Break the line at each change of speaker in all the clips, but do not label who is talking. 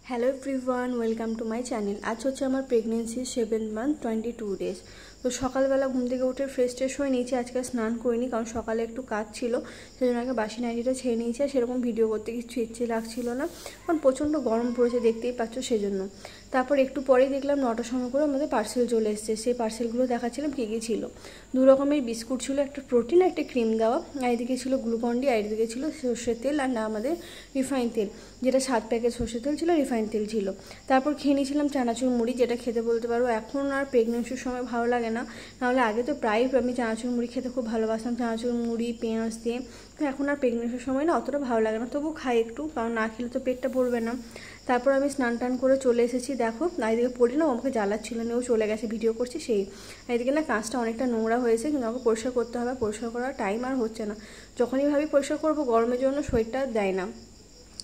Hello everyone, welcome to my channel. আজ হচ্ছে আমার প্রেগনেন্সি 7th মান্থ 22 ডেজ। তো সকালবেলা ঘুম থেকে উঠে ফ্রেশ ট্রেশ হয়ে নিয়েছি। আজকে স্নান করিনি কারণ সকালে একটু কাজ ছিল, সেই জন্য আগে বাসি নাইটিটা ছেড়ে নিয়েছি। আর সেরকম ভিডিও করতে কিছু ইচ্ছে লাগছিল না কারণ প্রচণ্ড গরম পড়েছে, দেখতেই পাচ্ছ, সেজন্য। তারপর একটু পরেই দেখলাম 9টার সময় করে আমাদের পার্সেল চলে এসছে। সেই পার্সেলগুলো দেখাচ্ছিলাম কী কী ছিল। দু রকমের বিস্কুট ছিল, একটা প্রোটিন আর একটা ক্রিম দেওয়া। আর এদিকে ছিল গ্লুকন-ডি, আর এদিকে ছিল সর্ষের তেল আর না আমাদের রিফাইন তেল, যেটা 7 প্যাকেট সর্ষের তেল ছিল, রিফাইন তেল ছিল। তারপর খেয়ে নিয়েছিলাম চানাচুর মুড়ি, যেটা খেতে বলতে পারো এখন আর প্রেগনেন্সির সময় ভালো লাগে না, নাহলে আগে তো প্রায়ই আমি চানাচুর মুড়ি খেতে খুব ভালোবাসতাম, চানাচুর মুড়ি পেঁয়াজ দিয়ে। তো এখন আর প্রেগনেন্সির সময় না অতটা ভালো লাগে না, তবু খাই একটু, কারণ না খেলে তো পেটটা ভরবে না। তারপর আমি স্নান টান করে চলে এসেছি। দেখো এদিকে পড়ি না, আমাকে জ্বালাচ্ছিল না, ও চলে গেছে, ভিডিও করছি সেই। এদিকে না কাঁচটা অনেকটা নোংরা হয়েছে, কিন্তু আমাকে পরিষ্কার করতে হবে, পরিষ্কার করার টাইম আর হচ্ছে না। যখনই ভাবি পরিষ্কার করবো, গরমের জন্য শরীরটা দেয় না।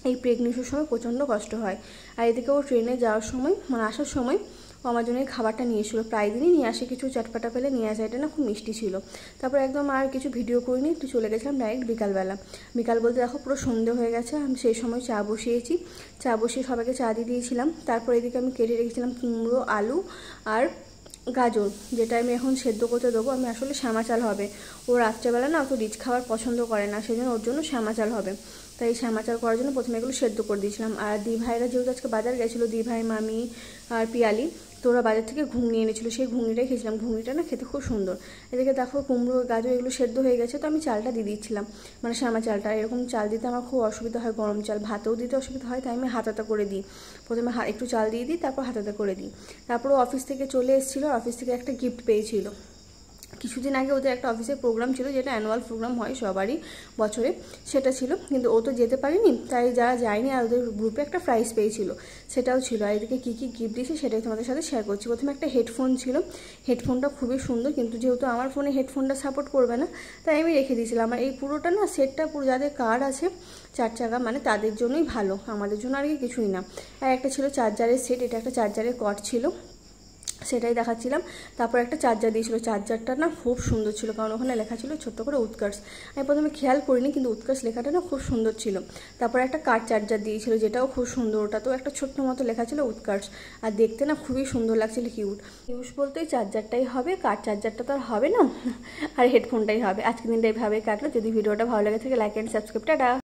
এই প্রেগনেন্সির সময় প্রচণ্ড কষ্ট হয়। আর এদিকে ও ট্রেনে যাওয়ার সময়, মানে আসার সময়, ও আমার জন্য এই খাবারটা নিয়ে এসেছিলো। প্রায় দিনই নিয়ে আসে কিছু চটপাটা পেলে নিয়ে আসে, এটা না খুব মিষ্টি ছিল। তারপর একদম আর কিছু ভিডিও করিনি, একটু চলে গেছিলাম ডাইরেক্ট বিকালবেলা। বিকাল বলতে দেখো পুরো সন্ধে হয়ে গেছে। আমি সেই সময় চা বসিয়েছি, চা বসিয়ে সবাইকে চা দিয়ে দিয়েছিলাম। তারপর এদিকে আমি কেটে রেখেছিলাম কুমড়ো, আলু আর গাজর, যেটা আমি এখন সেদ্ধ করতে দেবো। আমি আসলে শ্যামা চাল হবে, ও রাত্রেবেলা না অত রিচ খাবার পছন্দ করে না, সেই জন্য ওর জন্য শ্যামা চাল হবে। তাই শ্যামা চাল করার জন্য প্রথমে এগুলো সেদ্ধ করে দিয়েছিলাম। আর দি ভাইরা যেহেতু আজকে বাজার গেছিলো, দি ভাই, মামি আর পিয়ালি, তো ওরা বাজার থেকে ঘুগনি এনেছিলো, সেই ঘুগনিটাই খেয়েছিলাম। ঘুগনিটা না খেতে খুব সুন্দর। এদিকে দেখো কুমড়ো, গাজর এগুলো সেদ্ধ হয়ে গেছে, তো আমি চালটা দিয়ে দিচ্ছিলাম, মানে শ্যামা চালটা। এরকম চাল দিতে আমার খুব অসুবিধা হয়, গরম চাল ভাতেও দিতে অসুবিধা হয়, তাই আমি হাতাতা করে দিই। প্রথমে একটু চাল দিয়ে দিই, তারপর হাতাতা করে দিই। তারপর অফিস থেকে চলে এসেছিলো, অফিস থেকে একটা গিফট পেয়েছিল। কিছুদিন আগে ওদের একটা অফিসের প্রোগ্রাম ছিল, যেটা অ্যানুয়াল প্রোগ্রাম হয় সবারই বছরে, সেটা ছিল। কিন্তু ও তো যেতে পারেনি, তাই যারা যায়নি আর ওদের গ্রুপে একটা প্রাইজ পেয়েছিল, সেটাও ছিল। আর এদিকে কী কী গিফট দিয়েছে সেটাই তোমাদের সাথে শেয়ার করছি। প্রথমে একটা হেডফোন ছিল, হেডফোনটা খুবই সুন্দর, কিন্তু যেহেতু আমার ফোনে হেডফোনটা সাপোর্ট করবে না, তাই আমি রেখে দিয়েছিলাম। আমার এই পুরোটা না সেটটা পুরো যাদের কার আছে 4 চাকা, মানে তাদের জন্যই ভালো, আমাদের জন্য আর কি কিছুই না। আর একটা ছিল চার্জারের সেট, এটা একটা চার্জারের কর্ড ছিল, সেটাই দেখাচ্ছিলাম। তারপর একটা চার্জার দিয়েছিল, চার্জারটা না খুব সুন্দর ছিল, কারণ ওখানে লেখা ছিল ছোট্ট করে উৎকর্ষ। আমি প্রথমে খেয়াল করিনি, কিন্তু উৎকর্ষ লেখাটা না খুব সুন্দর ছিল। তারপর একটা কার চার্জার দিয়েছিল, যেটাও খুব সুন্দর, ওটাতেও একটা ছোট্ট মতো লেখা ছিল উৎকর্ষ। আর দেখতে না খুবই সুন্দর লাগছিল, কিউট। ইউজ বলতে চার্জারটাই হবে, কার চার্জারটা তো আর হবে না, আর হেডফোনটাই হবে। আজকের দিনটা এইভাবে কাটলো। যদি ভিডিওটা ভালো লাগে থাকে, লাইক অ্যান্ড সাবস্ক্রাইব। টাটা।